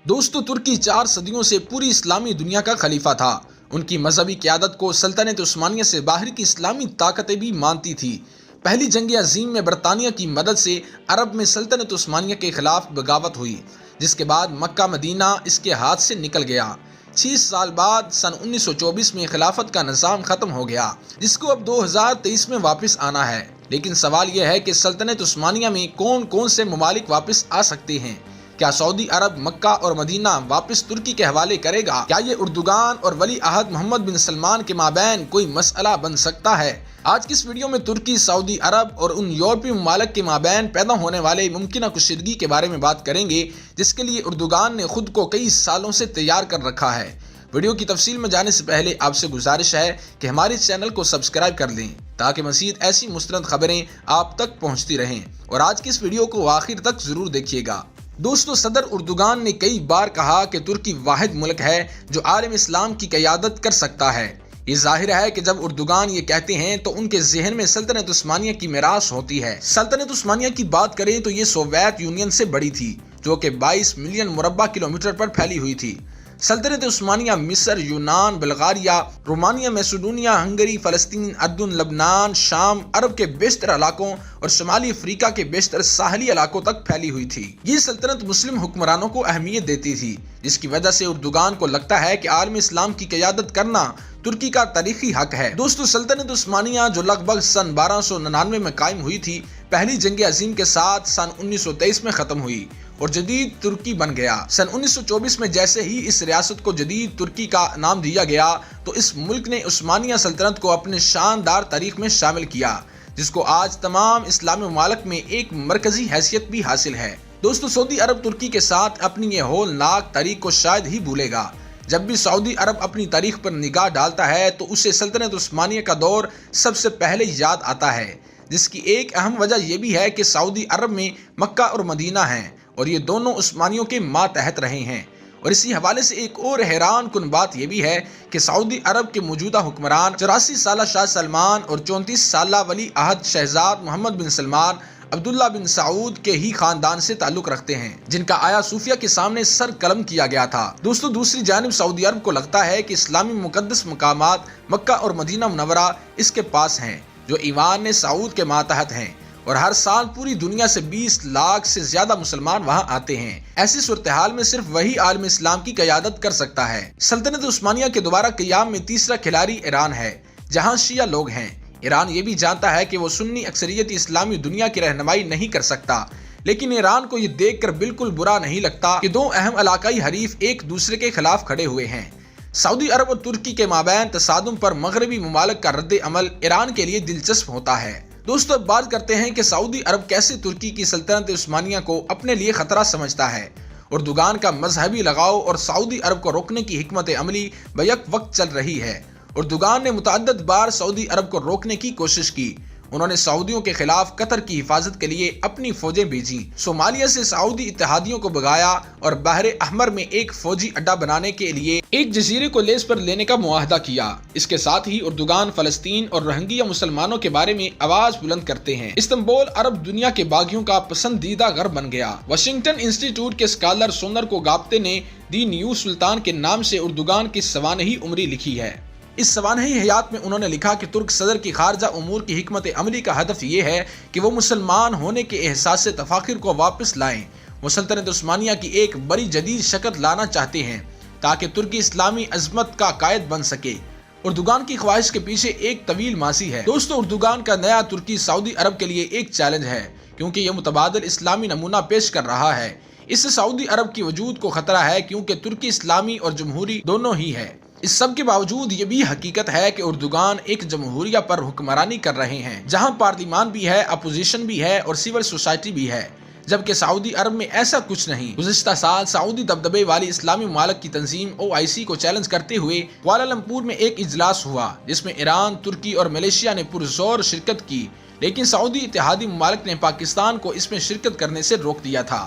दोस्तों, तुर्की 4 सदियों से पूरी इस्लामी दुनिया का खलीफा था। उनकी मजहबी क़यादत को सल्तनत उस्मानिया से बाहर की इस्लामी ताकतें भी मानती थी। पहली जंग अजीम में बरतानिया की मदद से अरब में सल्तनत उस्मानिया के खिलाफ बगावत हुई, जिसके बाद मक्का मदीना इसके हाथ से निकल गया। 6 साल बाद सन 1924 में खिलाफत का निज़ाम खत्म हो गया, जिसको अब 2023 में वापस आना है। लेकिन सवाल यह है कि सल्तनत उस्मानिया में कौन कौन से ममालिक वापस आ सकते हैं। क्या सऊदी अरब मक्का और मदीना वापस तुर्की के हवाले करेगा? क्या ये उर्दुगान और वली अहद मोहम्मद बिन सलमान के माबैन कोई मसला बन सकता है? आज की इस वीडियो में तुर्की, सऊदी अरब और उन यूरोपीय ममालिक के माबैन पैदा होने वाले मुमकिन कुशीदगी के बारे में बात करेंगे, जिसके लिए उर्दुगान ने खुद को कई सालों से तैयार कर रखा है। वीडियो की तफसील में जाने से पहले आपसे गुजारिश है कि हमारे चैनल को सब्सक्राइब कर लें, ताकि मज़ीद ऐसी मुस्तनद खबरें आप तक पहुंचती रहें। और आज की इस वीडियो को आखिर तक जरूर देखिएगा। दोस्तों, सदर उर्दुगान ने कई बार कहा कि तुर्की वाहिद मुल्क है जो आलम इस्लाम की क़यादत कर सकता है। ये जाहिर है कि जब उर्दुगान ये कहते हैं तो उनके जहन में सल्तनत उस्मानिया की मिरास होती है। सल्तनत उस्मानिया की बात करें तो ये सोवियत यूनियन से बड़ी थी, जो कि 22 मिलियन मुरब्बा किलोमीटर पर फैली हुई थी। सल्तनत उस्मानिया मिस्र, यूनान, बल्गारिया, रोमानिया, मैसेडोनिया, हंगरी, फलस्तीन, अर्दन, लबनान, शाम, अरब के बेशतर इलाकों और शुमाली अफ्रीका के बेशतर साहली इलाकों तक फैली हुई थी। ये सल्तनत मुस्लिम हुक्मरानों को अहमियत देती थी, जिसकी वजह से उर्दुगान को लगता है कि आलम इस्लाम की क़यादत करना तुर्की का तारीखी हक है। दोस्तों, सल्तनत उस्मानिया जो लगभग सन 1299 में कायम हुई थी, पहली जंग अजीम के साथ सन 1923 में खत्म हुई और जदीद तुर्की बन गया। सन 1924 में जैसे ही इस रियासत को जदीद तुर्की का नाम दिया गया, तो इस मुल्क ने उस्मानिया सल्तनत को अपने शानदार तारीख में शामिल किया, जिसको आज तमाम इस्लामी ममालिक में एक मरकजी हैसियत भी हासिल है। दोस्तों, सऊदी अरब तुर्की के साथ अपनी ये होलनाक तारीख को शायद ही भूलेगा। जब भी सऊदी अरब अपनी तारीख पर निगाह डालता है तो उसे सल्तनत उस्मानिया का दौर सबसे पहले याद आता है, जिसकी एक अहम वजह यह भी है कि सऊदी अरब में मक्का और मदीना हैं और ये दोनों उस्मानियों के मातहत रहे हैं। और इसी हवाले से एक और हैरान कुन बात यह भी है कि सऊदी अरब के मौजूदा हुक्मरान 84 साला शाह सलमान और 34 साला वली अहद शहजाद मोहम्मद बिन सलमान अब्दुल्ला बिन सऊद के ही खानदान से ताल्लुक रखते हैं, जिनका आया सूफिया के सामने सर कलम किया गया था। दोस्तों, दूसरी जानिब सऊदी अरब को लगता है कि इस्लामी मुकद्दस मकामात मक्का और मदीना मुनव्वरा इसके पास हैं, जो ईवान ने सऊद के मातहत हैं, और हर साल पूरी दुनिया से 20 लाख से ज्यादा मुसलमान वहां आते हैं। ऐसी सूरत हाल में सिर्फ वही आलम इस्लाम की क़यादत कर सकता है। सल्तनत उस्मानिया के दोबारा क़याम में तीसरा खिलाड़ी ईरान है, जहां शिया लोग हैं। ईरान ये भी जानता है कि वो सुन्नी अक्सरियती इस्लामी दुनिया की रहनुमाई नहीं कर सकता, लेकिन ईरान को ये देखकर बिल्कुल बुरा नहीं लगता कि दो अहम इलाकाई हरीफ एक दूसरे के खिलाफ खड़े हुए हैं। सऊदी अरब और तुर्की के माबैन तसादुम पर मगरबी ममालिक का रद्द अमल ईरान के लिए दिलचस्प होता है। दोस्तों, अब बात करते हैं कि सऊदी अरब कैसे तुर्की की सल्तनत उस्मानिया को अपने लिए खतरा समझता है। उर्दुगान का मजहबी लगाव और सऊदी अरब को रोकने की हिकमत अमली बैक वक्त चल रही है। उर्दुगान ने मुतअद्दिद बार सऊदी अरब को रोकने की कोशिश की। उन्होंने सऊदियों के खिलाफ कतर की हिफाजत के लिए अपनी फौजें भेजी, सोमालिया से सऊदी इत्तेहादियों को भगाया और बहरे अहमर में एक फौजी अड्डा बनाने के लिए एक जजीरे को लेज पर लेने का मुआहदा किया। इसके साथ ही उर्दुगान फलस्तीन और रोहिंग्या मुसलमानों के बारे में आवाज बुलंद करते हैं। इस्तांबुल अरब दुनिया के बागियों का पसंदीदा घर बन गया। वाशिंगटन इंस्टीट्यूट के स्कॉलर सोनर को गाप्ते ने दी न्यू सुल्तान के नाम से उर्दुगान की सवानही उमरी लिखी है। इस सवानही हयात में उन्होंने लिखा कि तुर्क सदर की खारजा उमूर की हिकमत अमली का हदफ ये है कि वो मुसलमान होने के एहसास से तफाखुर को वापस लाएं। वो सल्तनत उस्मानिया की एक बड़ी जदीद शक्ल लाना चाहते हैं, ताकि तुर्की इस्लामी अजमत का कायद बन सके। उर्दुगान की ख्वाहिश के पीछे एक तवील मासी है। दोस्तों, उर्दुगान का नया तुर्की सऊदी अरब के लिए एक चैलेंज है, क्योंकि यह मुतबादिल इस्लामी नमूना पेश कर रहा है। इससे सऊदी अरब की वजूद को खतरा है, क्योंकि तुर्की इस्लामी और जमहूरी दोनों ही है। इस सब के बावजूद ये भी हकीकत है कि उर्दुगान एक जमहूरिया पर हुक्मरानी कर रहे हैं, जहां पार्लिमान भी है, अपोजिशन भी है और सिविल सोसाइटी भी है, जबकि सऊदी अरब में ऐसा कुछ नहीं। गुज़िश्ता साल सऊदी दबदबे वाली इस्लामी ममालिक की तंजीम OIC को चैलेंज करते हुए कुआलालंपुर में एक इजलास हुआ, जिसमें ईरान, तुर्की और मलेशिया ने पुरजोर शिरकत की, लेकिन सऊदी इत्तेहादी ममालिक ने पाकिस्तान को इसमें शिरकत करने से रोक दिया था।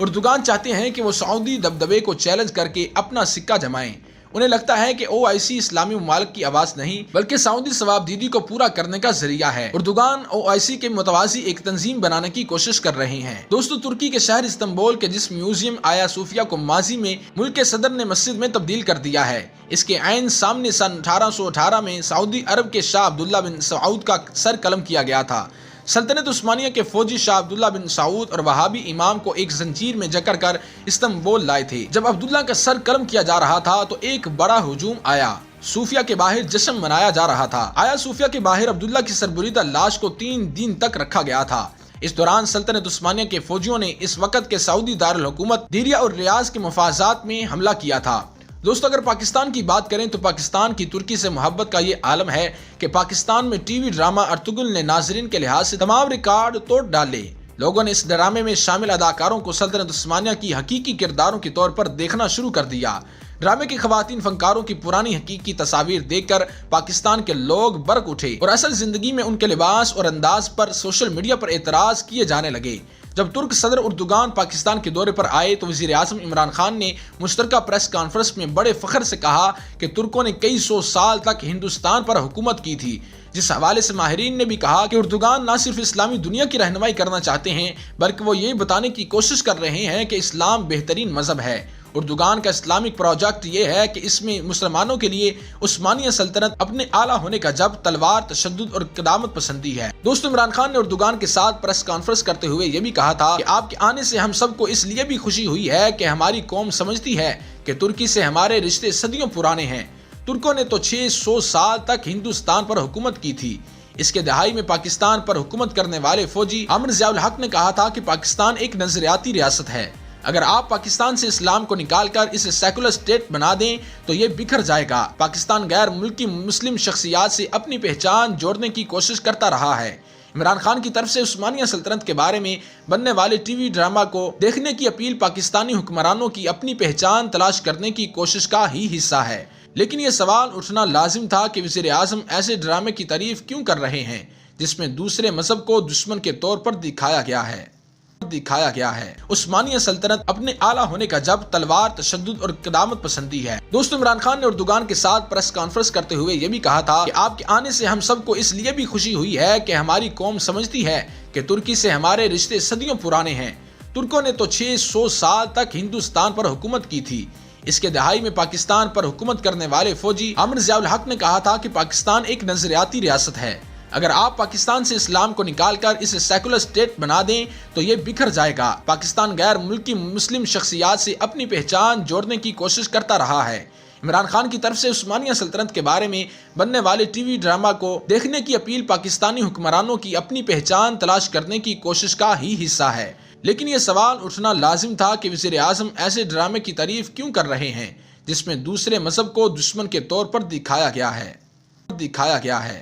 उर्दुगान चाहते हैं कि वो सऊदी दबदबे को चैलेंज करके अपना सिक्का जमाएं। انہیں لگتا ہے کہ OIC اسلامی ممالک کی آواز نہیں بلکہ سعودی ثوابدیدی کو پورا کرنے کا ذریعہ ہے۔ اردوغان OIC کے متوازی ایک تنظیم بنانے کی کوشش کر رہے ہیں۔ دوستو، ترکی کے شہر استنبول کے جس میوزیم آیا صوفیہ کو ماضی میں ملک کے صدر نے مسجد میں تبدیل کر دیا ہے، اس کے عین سامنے سن 1818 میں سعودی عرب کے شاہ عبداللہ بن سعود کا سر قلم کیا گیا تھا۔ سلطنت عثمانیہ کے فوجی شاہ عبداللہ بن سعود اور وہابی امام کو ایک زنجیر میں جکڑ کر استنبول لائے تھے۔ جب عبداللہ کا سر قلم کیا جا رہا تھا تو ایک بڑا ہجوم آیا۔ صوفیہ کے باہر جشن منایا جا رہا تھا۔ آیا صوفیہ کے باہر عبداللہ کی سربریدہ لاش کو 3 دن تک رکھا گیا تھا۔ اس دوران سلطنت عثمانیہ کے فوجیوں نے اس وقت کے سعودی دارالحکومت دیریا اور ریاض کے مفاذات میں حملہ کیا تھا۔ دوستو، اگر پاکستان کی بات کریں تو پاکستان کی ترکی سے محبت کا یہ عالم ہے کہ پاکستان میں ٹی وی ڈرامہ ارطغرل نے ناظرین کے لحاظ سے تمام ریکارڈ توڑ ڈالے۔ لوگوں نے اس ڈرامے میں شامل اداکاروں کو سلطنت عثمانیہ کی حقیقی کرداروں کے طور پر دیکھنا شروع کر دیا۔ ڈرامے کے خواتین فنکاروں کی پرانی حقیقی تصاویر دیکھ کر پاکستان کے لوگ برق اٹھے اور اصل زندگی میں ان کے لباس اور انداز پر سوشل میڈیا پر اعتراض کیے جانے لگے۔ جب ترک صدر اردوغان پاکستان کے دورے پر آئے تو وزیر اعظم عمران خان نے مشترکہ پریس کانفرنس میں بڑے فخر سے کہا کہ ترکوں نے کئی سو سال تک ہندوستان پر حکومت کی تھی۔ جس حوالے سے ماہرین نے بھی کہا کہ اردوغان نہ صرف اسلامی دنیا کی رہنمائی کرنا چاہتے ہیں بلکہ وہ یہ بتانے کی کوشش کر رہے ہیں کہ اسلام بہترین مذہب ہے۔ اردوغان کا اسلامک پروجیکٹ یہ ہے کہ اس میں مسلمانوں کے لیے عثمانیہ سلطنت اپنے اعلیٰ ہونے کا جب تلوار، تشدد اور قدامت پسندی ہے۔ دوستو، عمران خان نے اردوغان کے ساتھ پریس کانفرنس کرتے ہوئے یہ بھی کہا تھا کہ آپ کے آنے سے ہم سب کو اس لیے بھی خوشی ہوئی ہے کہ ہماری قوم سمجھتی ہے کہ ترکی سے ہمارے رشتے صدیوں پرانے ہیں۔ ترکوں نے تو 600 سال تک ہندوستان پر حکومت کی تھی۔ اس کے دہائی میں پاکستان پر حکومت کرنے والے فوجی عامر ضیاء الحق نے کہا تھا کہ پاکستان ایک نظریاتی ریاست ہے۔ اگر آپ پاکستان سے اسلام کو نکال کر اسے سیکولر اسٹیٹ بنا دیں تو یہ بکھر جائے گا۔ پاکستان غیر ملکی مسلم شخصیات سے اپنی پہچان جوڑنے کی کوشش کرتا رہا ہے۔ عمران خان کی طرف سے عثمانیہ سلطنت کے بارے میں بننے والے ٹی وی ڈرامہ کو دیکھنے کی اپیل پاکستانی حکمرانوں کی اپنی پہچان تلاش کرنے کی کوشش کا ہی حصہ ہے۔ لیکن یہ سوال اٹھنا لازم تھا کہ وزیر اعظم ایسے ڈرامے کی تعریف کیوں کر رہے ہیں جس میں دوسرے مذہب کو دشمن کے طور پر دکھایا گیا ہے۔ عثمانیہ سلطنت اپنے اعلیٰ ہونے کا جب تلوار، تشدد اور قدامت پسندی ہے۔ دوستو، عمران خان نے اردوغان کے ساتھ پریس کانفرنس کرتے ہوئے یہ بھی کہا تھا کہ آپ کے آنے سے ہم سب کو اس لیے بھی خوشی ہوئی ہے کہ ہماری قوم سمجھتی ہے کہ ترکی سے ہمارے رشتے صدیوں پرانے ہیں۔ ترکوں نے تو 600 سال تک ہندوستان پر حکومت کی تھی۔ اس کے دہائی میں پاکستان پر حکومت کرنے والے فوجی عامر ضیاء الحق نے کہا تھا کہ پاکستان ایک نظریاتی ریاست ہے۔ اگر آپ پاکستان سے اسلام کو نکال کر اسے سیکولر اسٹیٹ بنا دیں تو یہ بکھر جائے گا۔ پاکستان غیر ملکی مسلم شخصیات سے اپنی پہچان جوڑنے کی کوشش کرتا رہا ہے۔ عمران خان کی طرف سے عثمانیہ سلطنت کے بارے میں بننے والے ٹی وی ڈرامہ کو دیکھنے کی اپیل پاکستانی حکمرانوں کی اپنی پہچان تلاش کرنے کی کوشش کا ہی حصہ ہے۔ لیکن یہ سوال اٹھنا لازم تھا کہ وزیر اعظم ایسے ڈرامے کی تعریف کیوں کر رہے ہیں جس میں دوسرے مذہب کو دشمن کے طور پر دکھایا گیا ہے۔